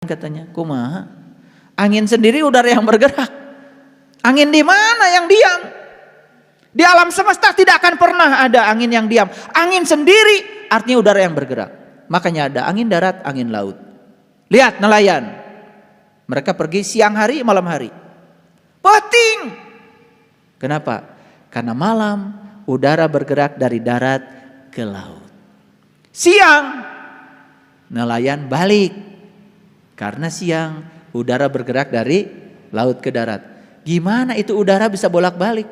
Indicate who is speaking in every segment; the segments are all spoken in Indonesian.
Speaker 1: katanya. Kumaha? Angin sendiri udara yang bergerak. Angin di mana yang diam? Di alam semesta tidak akan pernah ada angin yang diam. Angin sendiri artinya udara yang bergerak. Makanya ada angin darat, angin laut. Lihat nelayan. Mereka pergi siang hari, malam hari. Penting. Kenapa? Karena malam udara bergerak dari darat ke laut. Siang nelayan balik. Karena siang udara bergerak dari laut ke darat. Gimana itu udara bisa bolak-balik?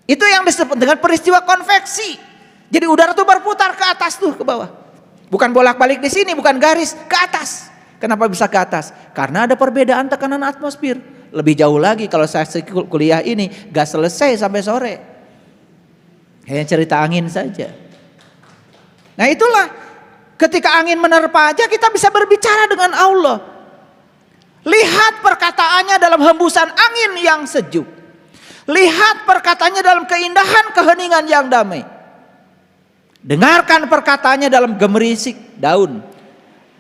Speaker 1: Itu yang disebut dengan peristiwa konveksi. Jadi udara tuh berputar ke atas tuh ke bawah. Bukan bolak-balik di sini, bukan garis, ke atas. Kenapa bisa ke atas? Karena ada perbedaan tekanan atmosfer. Lebih jauh lagi kalau saya kuliah ini gak selesai sampai sore. Hanya cerita angin saja. Nah itulah ketika angin menerpa aja kita bisa berbicara dengan Allah. Lihat perkataannya dalam hembusan angin yang sejuk. Lihat perkataannya dalam keindahan keheningan yang damai. Dengarkan perkataannya dalam gemericik daun.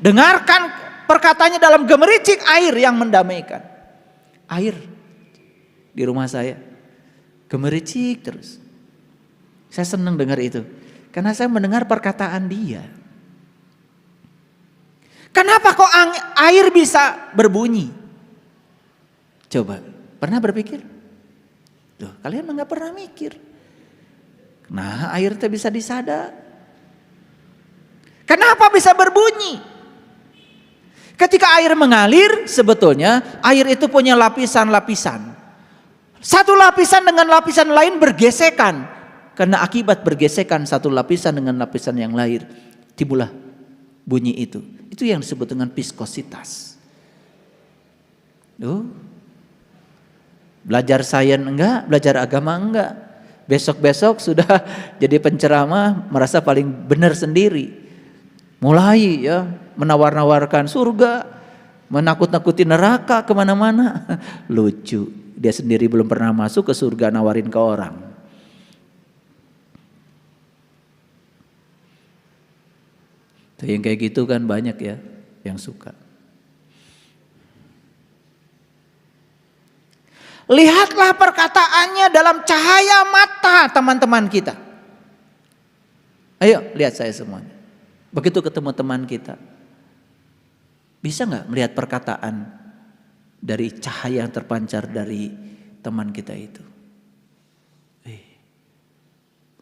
Speaker 1: Dengarkan perkataannya dalam gemericik air yang mendamaikan. Air di rumah saya gemericik terus. Saya senang dengar itu. Karena saya mendengar perkataan dia. Kenapa kok air bisa berbunyi? Coba, pernah berpikir? Tuh, kalian nggak pernah mikir. Nah, air itu bisa disada. Kenapa bisa berbunyi? Ketika air mengalir, sebetulnya air itu punya lapisan-lapisan. Satu lapisan dengan lapisan lain bergesekan. Karena akibat bergesekan satu lapisan dengan lapisan yang lain, timbullah bunyi itu. Itu yang disebut dengan viskositas. Belajar sains enggak, belajar agama enggak. Besok-besok sudah jadi penceramah merasa paling benar sendiri. Mulai ya menawar-nawarkan surga, menakut-nakuti neraka kemana-mana. Lucu, dia sendiri belum pernah masuk ke surga nawarin ke orang. Yang kayak gitu kan banyak ya yang suka. Lihatlah perkataannya dalam cahaya mata teman-teman kita. Ayo lihat saya semuanya. Begitu ketemu teman kita, bisa nggak melihat perkataan dari cahaya yang terpancar dari teman kita itu?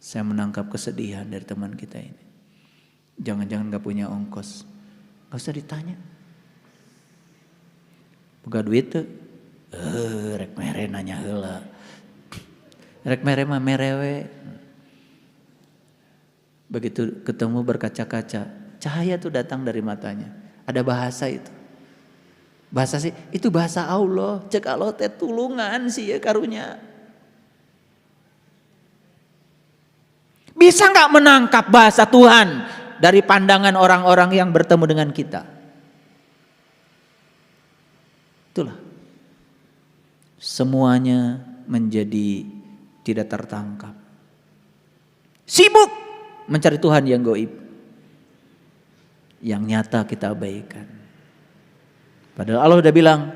Speaker 1: Saya menangkap kesedihan dari teman kita ini. Jangan-jangan gak punya ongkos. Gak usah ditanya. Boga duit tuh. Rek mere nanya heula. Rek mere mah merewe. Begitu ketemu berkaca-kaca, cahaya tuh datang dari matanya. Ada bahasa itu. Bahasa sih, itu bahasa Allah. Cek Allah teh tulungan sih ya karunya. Bisa gak menangkap bahasa Tuhan dari pandangan orang-orang yang bertemu dengan kita? Itulah. Semuanya menjadi tidak tertangkap. Sibuk mencari Tuhan yang gaib. Yang nyata kita abaikan. Padahal Allah udah bilang,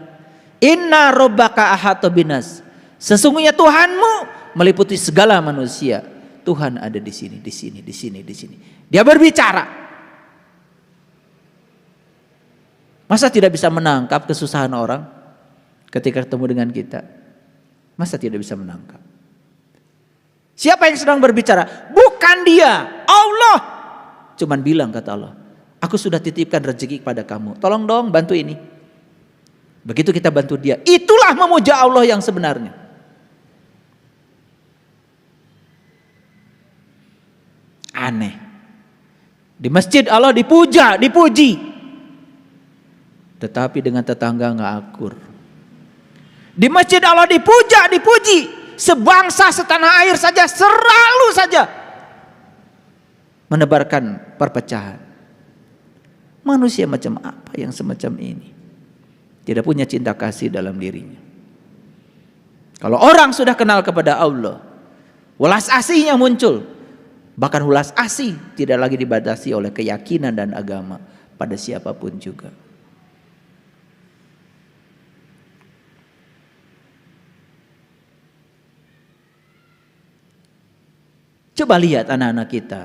Speaker 1: Inna rabbaka ahata binas. Sesungguhnya Tuhanmu meliputi segala manusia. Tuhan ada di sini, di sini, di sini, di sini. Dia berbicara. Masa tidak bisa menangkap kesusahan orang ketika ketemu dengan kita? Masa tidak bisa menangkap? Siapa yang sedang berbicara? Bukan dia, Allah. Cuman bilang kata Allah, aku sudah titipkan rezeki kepada kamu. Tolong dong bantu ini. Begitu kita bantu dia, itulah memuja Allah yang sebenarnya. Aneh. Di masjid Allah dipuja, dipuji. Tetapi dengan tetangga gak akur. Di masjid Allah dipuja, dipuji. Sebangsa setanah air saja selalu saja menebarkan perpecahan. Manusia macam apa yang semacam ini? Tidak punya cinta kasih dalam dirinya. Kalau orang sudah kenal kepada Allah, welas asihnya muncul. Bahkan welas asih tidak lagi dibatasi oleh keyakinan dan agama pada siapapun juga. Coba lihat anak-anak kita.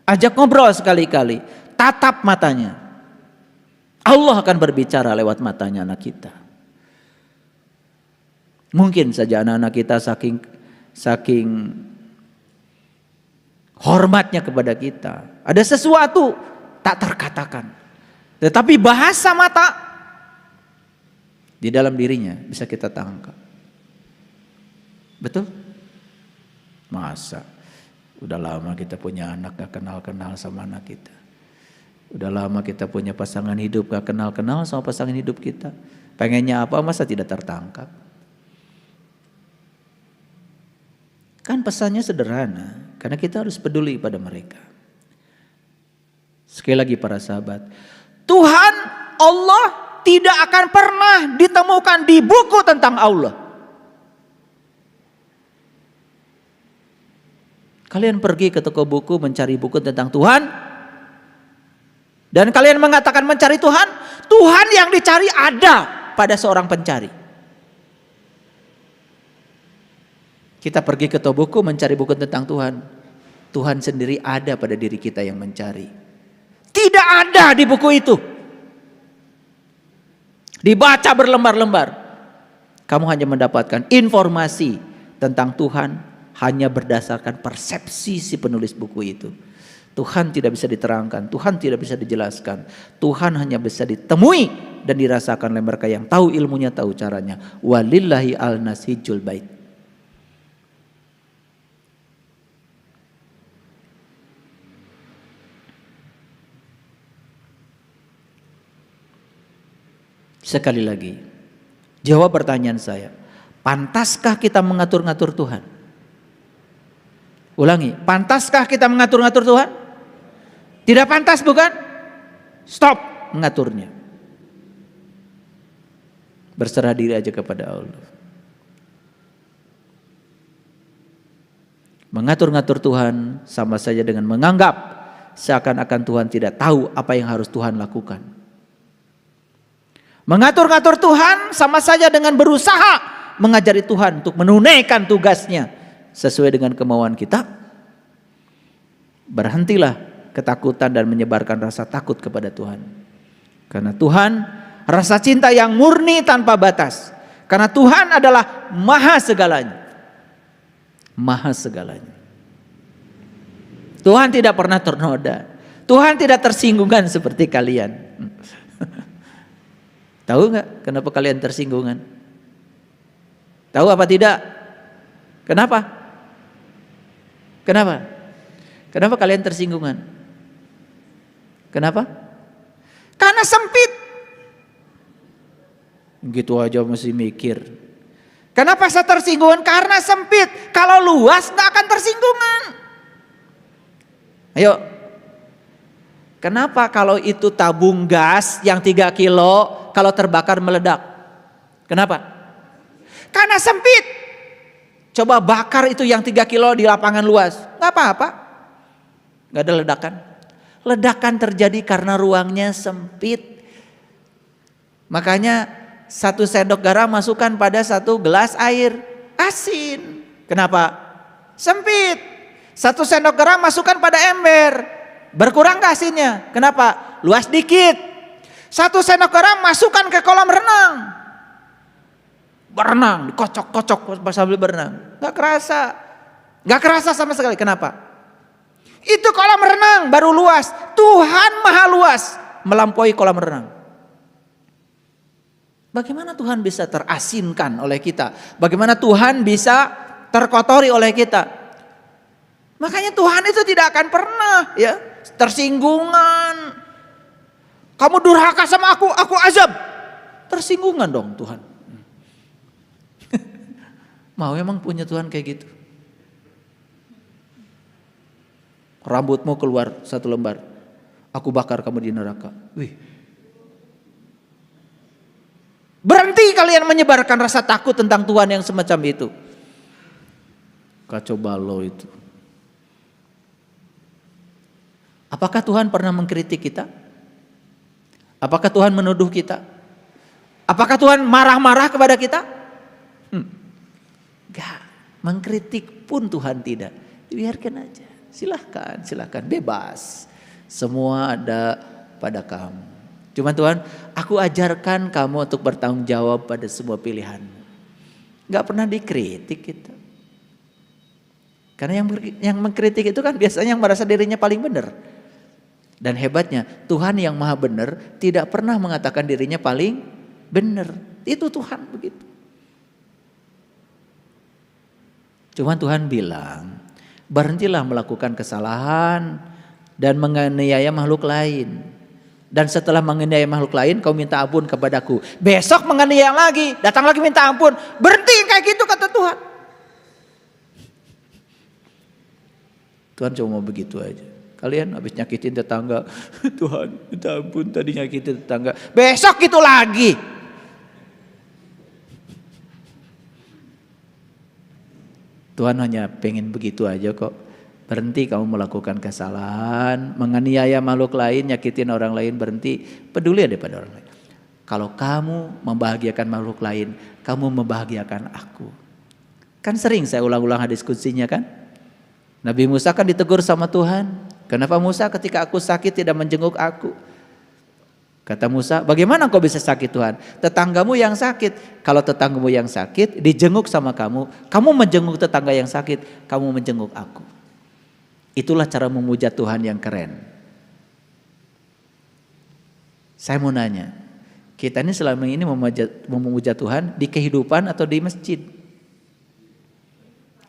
Speaker 1: Ajak ngobrol sekali-kali. Tatap matanya. Allah akan berbicara lewat matanya anak kita. Mungkin saja anak-anak kita saking hormatnya kepada kita. Ada sesuatu tak terkatakan. Tetapi bahasa mata di dalam dirinya bisa kita tangkap. Betul? Masa? Udah lama kita punya anak gak kenal-kenal sama anak kita. Udah lama kita punya pasangan hidup gak kenal-kenal sama pasangan hidup kita. Pengennya apa masa tidak tertangkap? Kan pesannya sederhana. Karena kita harus peduli pada mereka. Sekali lagi para sahabat. Tuhan Allah tidak akan pernah ditemukan di buku tentang Allah. Kalian pergi ke toko buku mencari buku tentang Tuhan. Dan kalian mengatakan mencari Tuhan. Tuhan yang dicari ada pada seorang pencari. Kita pergi ke toko buku mencari buku tentang Tuhan. Tuhan sendiri ada pada diri kita yang mencari. Tidak ada di buku itu. Dibaca berlembar-lembar. Kamu hanya mendapatkan informasi tentang Tuhan hanya berdasarkan persepsi si penulis buku itu. Tuhan tidak bisa diterangkan, Tuhan tidak bisa dijelaskan. Tuhan hanya bisa ditemui dan dirasakan oleh mereka yang tahu ilmunya, tahu caranya. Walillahi al-nasijul bait. Sekali lagi, jawab pertanyaan saya. Pantaskah kita mengatur-ngatur Tuhan? Ulangi, pantaskah kita mengatur-ngatur Tuhan? Tidak pantas bukan? Stop mengaturnya. Berserah diri aja kepada Allah. Mengatur-ngatur Tuhan sama saja dengan menganggap seakan-akan Tuhan tidak tahu apa yang harus Tuhan lakukan. Mengatur-ngatur Tuhan sama saja dengan berusaha mengajari Tuhan untuk menunaikan tugasnya sesuai dengan kemauan kita. Berhentilah ketakutan dan menyebarkan rasa takut kepada Tuhan. Karena Tuhan rasa cinta yang murni tanpa batas. Karena Tuhan adalah maha segalanya. Maha segalanya. Tuhan tidak pernah ternoda. Tuhan tidak tersinggungan seperti kalian. Tahu nggak kenapa kalian tersinggungan? Tahu apa tidak? Kenapa? Kenapa? Kenapa kalian tersinggungan? Kenapa? Karena sempit. Gitu aja mesti mikir. Kenapa saya tersinggungan? Karena sempit. Kalau luas nggak akan tersinggungan. Ayo. Kenapa kalau itu tabung gas yang 3 kilo kalau terbakar meledak? Kenapa? Karena sempit. Coba bakar itu yang 3 kilo di lapangan luas. Gak apa-apa. Gak ada ledakan. Ledakan terjadi karena ruangnya sempit. Makanya 1 sendok garam masukkan pada 1 gelas air asin. Kenapa? Sempit. 1 sendok garam masukkan pada ember. Berkurang gak asinnya? Kenapa? Luas dikit. 1 sendok garam masukkan ke kolam renang. Berenang, dikocok-kocok sambil berenang. Gak kerasa. Gak kerasa sama sekali. Kenapa? Itu kolam renang baru luas. Tuhan maha luas melampaui kolam renang. Bagaimana Tuhan bisa terasinkan oleh kita? Bagaimana Tuhan bisa terkotori oleh kita? Makanya Tuhan itu tidak akan pernah ya tersinggungan. Kamu durhaka sama aku azab. Tersinggungan dong Tuhan. Mau emang punya Tuhan kayak gitu? Rambutmu keluar 1 lembar. Aku bakar kamu di neraka. Wih. Berhenti kalian menyebarkan rasa takut tentang Tuhan yang semacam itu. Kacau balau itu. Apakah Tuhan pernah mengkritik kita? Apakah Tuhan menuduh kita? Apakah Tuhan marah-marah kepada kita? Enggak. Mengkritik pun Tuhan tidak. Biarkan aja. Silahkan, bebas. Semua ada pada kamu. Cuman Tuhan, aku ajarkan kamu untuk bertanggung jawab pada semua pilihanmu. Gak pernah dikritik kita. Karena yang mengkritik itu kan biasanya yang merasa dirinya paling benar. Dan hebatnya Tuhan yang maha benar tidak pernah mengatakan dirinya paling benar. Itu Tuhan begitu. Cuman Tuhan bilang, berhentilah melakukan kesalahan dan menganiaya makhluk lain. Dan setelah menganiaya makhluk lain, kau minta ampun kepadaku. Besok menganiaya lagi, datang lagi minta ampun. Berhenti kayak gitu kata Tuhan. Tuhan cuma mau begitu aja. Kalian habis nyakitin tetangga, Tuhan minta ampun tadi nyakitin tetangga. Besok gitu lagi. Tuhan hanya pengen begitu aja kok. Berhenti kamu melakukan kesalahan, menganiaya makhluk lain, nyakitin orang lain, berhenti. Peduli ada pada orang lain. Kalau kamu membahagiakan makhluk lain, kamu membahagiakan aku. Kan sering saya ulang-ulang diskusinya kan. Nabi Musa kan ditegur sama Tuhan. Kenapa Musa ketika aku sakit tidak menjenguk aku? Kata Musa, bagaimana kau bisa sakit Tuhan? Tetanggamu yang sakit. Kalau tetanggamu yang sakit dijenguk sama kamu, kamu menjenguk tetangga yang sakit, kamu menjenguk aku. Itulah cara memuja Tuhan yang keren. Saya mau nanya, kita ini selama ini memuja Tuhan di kehidupan atau di masjid?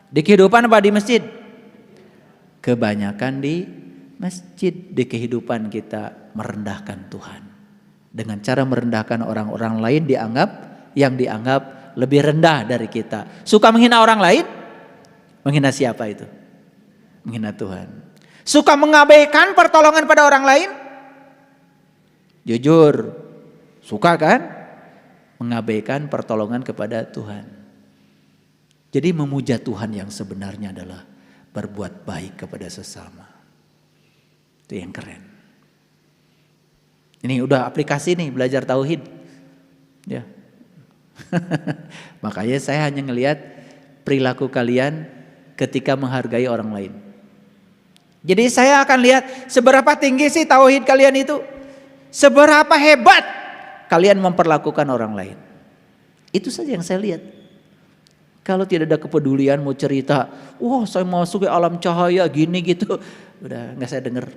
Speaker 1: Di kehidupan apa di masjid? Kebanyakan di masjid. Di kehidupan kita merendahkan Tuhan. Dengan cara merendahkan orang-orang lain yang dianggap lebih rendah dari kita. Suka menghina orang lain? Menghina siapa itu? Menghina Tuhan. Suka mengabaikan pertolongan pada orang lain? Jujur, suka kan? Mengabaikan pertolongan kepada Tuhan. Jadi memuja Tuhan yang sebenarnya adalah berbuat baik kepada sesama. Itu yang keren. Ini udah aplikasi nih belajar tauhid. Ya. Makanya saya hanya ngelihat perilaku kalian ketika menghargai orang lain. Jadi saya akan lihat seberapa tinggi sih tauhid kalian itu. Seberapa hebat kalian memperlakukan orang lain. Itu saja yang saya lihat. Kalau tidak ada kepedulian mau cerita, wah saya masuk ke alam cahaya gini gitu. Udah gak saya dengar.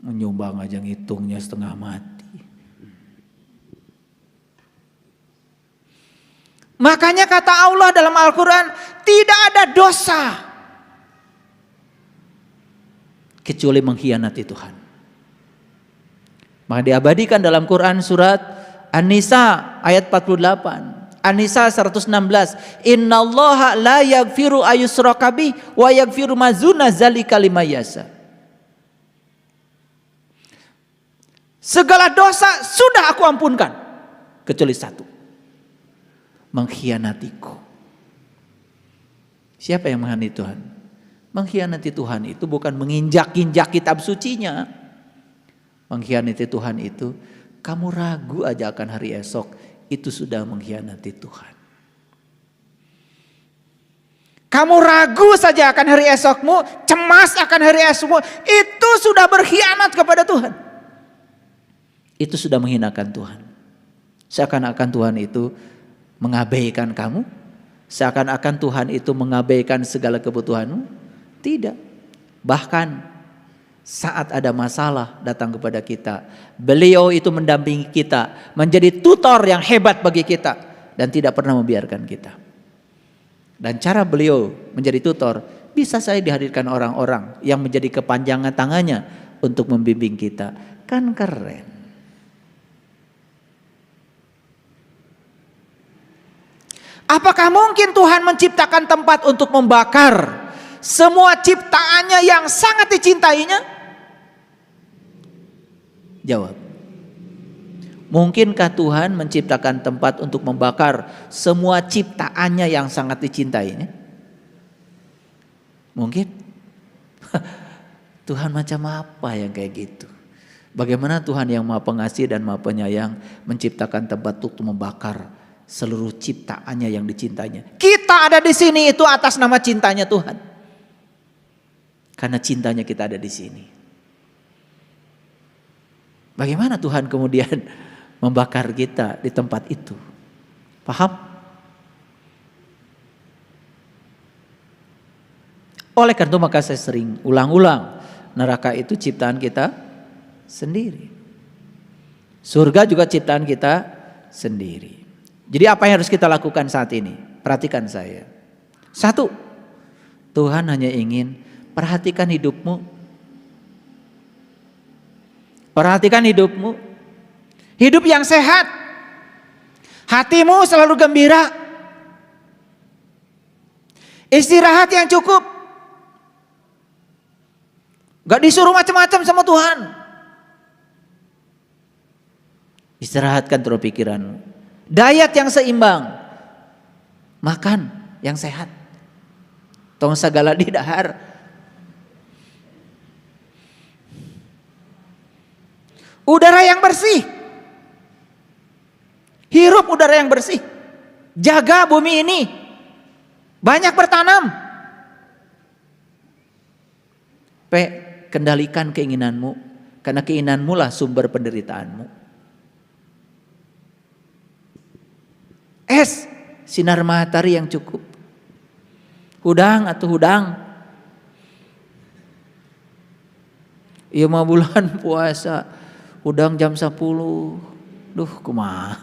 Speaker 1: Menyumbang aja ngitungnya setengah mati. Makanya kata Allah dalam Al-Quran, tidak ada dosa kecuali mengkhianati Tuhan. Maka diabadikan dalam Quran surat An-Nisa ayat 48. An-Nisa 116. Innallaha la yaghfiru ayyushraka bih wa yaghfiru ma duna dzalika liman yasha. Segala dosa sudah aku ampunkan kecuali satu. Mengkhianatiku. Siapa yang mengkhianati Tuhan? Mengkhianati Tuhan itu bukan menginjak-injak kitab sucinya. Mengkhianati Tuhan itu kamu ragu aja akan hari esok, itu sudah mengkhianati Tuhan. Kamu ragu saja akan hari esokmu, cemas akan hari esokmu, itu sudah berkhianat kepada Tuhan. Itu sudah menghinakan Tuhan. Seakan-akan Tuhan itu mengabaikan kamu? Seakan-akan Tuhan itu mengabaikan segala kebutuhanmu? Tidak. Bahkan saat ada masalah datang kepada kita, beliau itu mendampingi kita, menjadi tutor yang hebat bagi kita dan tidak pernah membiarkan kita. Dan cara beliau menjadi tutor, bisa saya dihadirkan orang-orang yang menjadi kepanjangan tangannya untuk membimbing kita. Kan keren. Apakah mungkin Tuhan menciptakan tempat untuk membakar semua ciptaannya yang sangat dicintainya? Jawab. Mungkinkah Tuhan menciptakan tempat untuk membakar semua ciptaannya yang sangat dicintainya? Mungkin? Tuhan macam apa yang kayak gitu? Bagaimana Tuhan yang Maha Pengasih dan Maha Penyayang menciptakan tempat untuk membakar seluruh ciptaannya yang dicintainya. Kita ada di sini itu atas nama cintanya Tuhan. Karena cintanya kita ada di sini. Bagaimana Tuhan kemudian membakar kita di tempat itu? Paham? Oleh karena itu maka saya sering ulang-ulang, neraka itu ciptaan kita sendiri. Surga juga ciptaan kita sendiri. Jadi apa yang harus kita lakukan saat ini? Perhatikan saya. Satu, Tuhan hanya ingin perhatikan hidupmu. Perhatikan hidupmu. Hidup yang sehat. Hatimu selalu gembira. Istirahat yang cukup. Gak disuruh macam-macam sama Tuhan. Istirahatkan terus pikiranmu. Diet yang seimbang. Makan yang sehat. Tong segala di dahar. Udara yang bersih. Hirup udara yang bersih. Jaga bumi ini. Banyak bertanam. Kendalikan keinginanmu. Karena keinginanmu lah sumber penderitaanmu. Sinar matahari yang cukup. Hudang atau hudang. Iya mah bulan puasa. Hudang jam 10. Duh kumaha.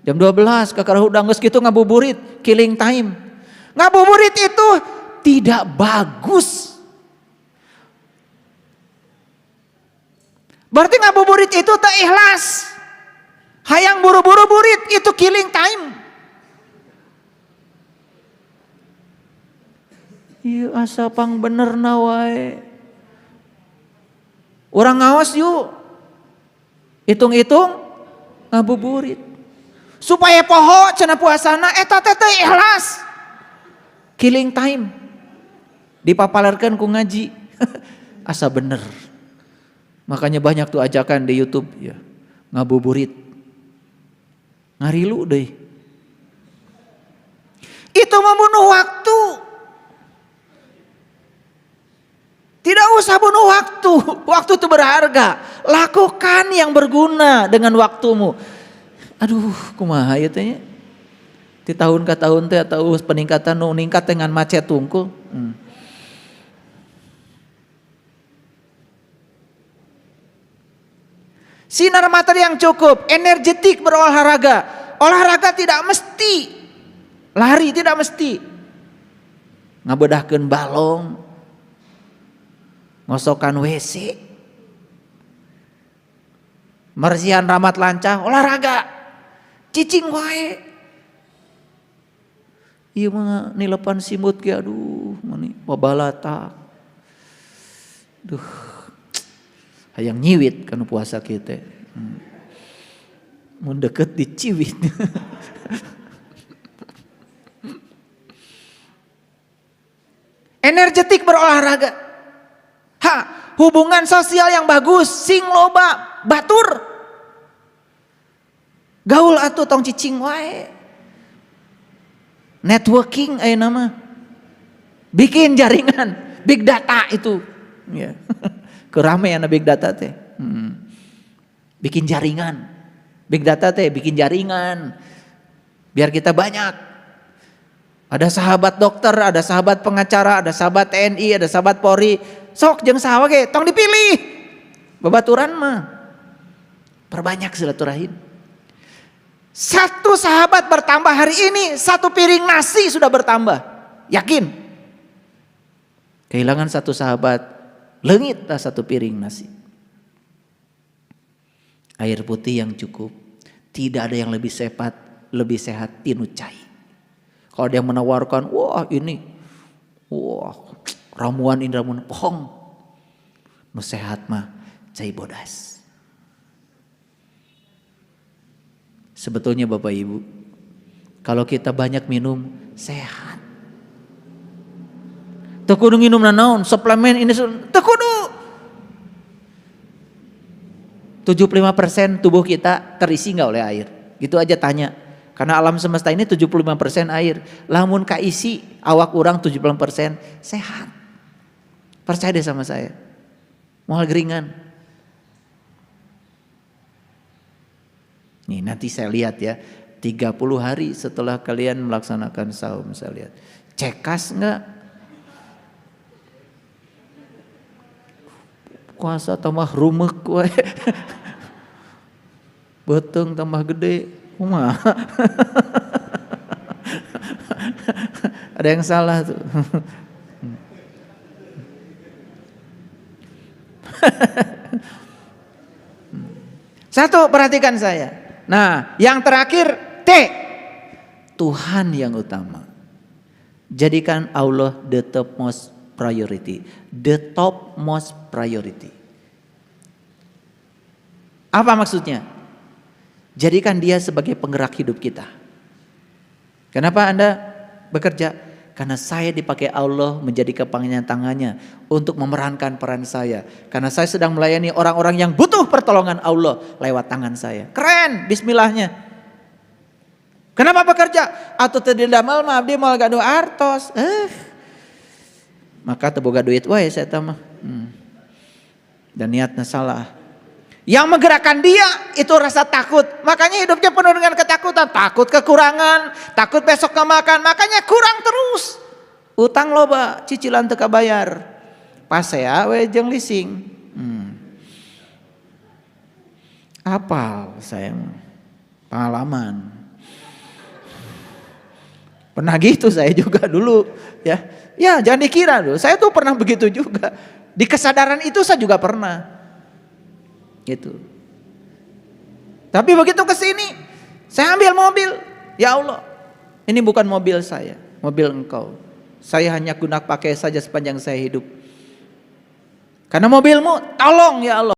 Speaker 1: Jam 12 kakak hudang geus kitu ngabuburit. Killing time. Ngabuburit itu tidak bagus. Berarti ngabuburit itu tak ikhlas. Hayang buru-buru burit itu killing time. Iya asa pang bener na wae. Urang ngaos yuk. Hitung-hitung ngabuburit. Supaya poho cenah puasana eta teh teu ikhlas. Killing time. Dipapalarkeun ku ngaji. Asa bener. Makanya banyak tuh ajakan di YouTube ya. Ngabuburit. Ngarilu deh. Itu membunuh waktu. Tidak usah bunuh waktu. Waktu itu berharga. Lakukan yang berguna dengan waktumu. Aduh, kumaha ya teh. Di tahun ke tahun teh atau peningkatan nu ningkat dengan macet tungkul. Sinar matahari yang cukup, energetik berolahraga. Olahraga tidak mesti lari, tidak mesti ngabedahkeun balong, ngosokan WC, mersihan ramat lancah, olahraga, cicing wae. Ieu mah nilepan simut ge aduh, mani babalata. Duh. Hayang nyiwit kana puasa kita. Mun deket diciwit. Energetik berolahraga. Hubungan sosial yang bagus, sing loba, batur. Gaul atuh tong cicing wae. Networking aya nama. Bikin jaringan, big data itu. Ya. Keramaian big data teh. Bikin jaringan. Big data teh bikin jaringan. Biar kita banyak. Ada sahabat dokter, ada sahabat pengacara, ada sahabat TNI, ada sahabat Polri. Sok jeung saha ge tong dipilih. Babaturan mah. Perbanyak silaturahim. Satu sahabat bertambah hari ini, satu piring nasi sudah bertambah. Yakin? Kehilangan satu sahabat, leungitlah satu piring nasi. Air putih yang cukup. Tidak ada yang lebih sehat tinu cai. Kalau dia menawarkan, wah ini, wah ramuan ini ramuan pohong. Nu sehat mah cai bodas. Sebetulnya Bapak Ibu, kalau kita banyak minum sehat. Teu kudu nginum nanaon, suplemen ini teu kudu. 75% tubuh kita terisi enggak oleh air? Gitu aja tanya. Karena alam semesta ini 75% air. Lamun kaisi awak orang 70% sehat. Percaya deh sama saya. Moal geringan. Nih nanti saya lihat ya. 30 hari setelah kalian melaksanakan saum, saya lihat. Cekas enggak? Kuasa tambah rumek we. Beteng tambah gede. Kumaha? Ada yang salah tuh. Satu, perhatikan saya. Nah, yang terakhir T. Tuhan yang utama. Jadikan Allah the topmost priority. The topmost priority. Apa maksudnya? Jadikan dia sebagai penggerak hidup kita. Kenapa Anda bekerja? Karena saya dipakai Allah menjadi kepanjangan tangannya untuk memerankan peran saya. Karena saya sedang melayani orang-orang yang butuh pertolongan Allah lewat tangan saya. Keren, bismillahnya. Kenapa bekerja? Atau tidak mal abdi mal gaduh artos. Maka teboga duit wae saya tamah. Dan niatnya salah. Yang menggerakkan dia itu rasa takut. Makanya hidupnya penuh dengan ketakutan. Takut kekurangan, takut besok gak makan. Makanya kurang terus. Utang loba, cicilan teu kabayar. Pasea we jeung leasing. Apal saya pengalaman. Pernah gitu saya juga dulu ya. Ya jangan dikira dulu. Saya tuh pernah begitu juga. Di kesadaran itu saya juga pernah. Gitu. Tapi begitu ke sini, saya ambil mobil. Ya Allah, ini bukan mobil saya, mobil Engkau. Saya hanya guna pakai saja sepanjang saya hidup. Karena mobilmu, tolong ya Allah.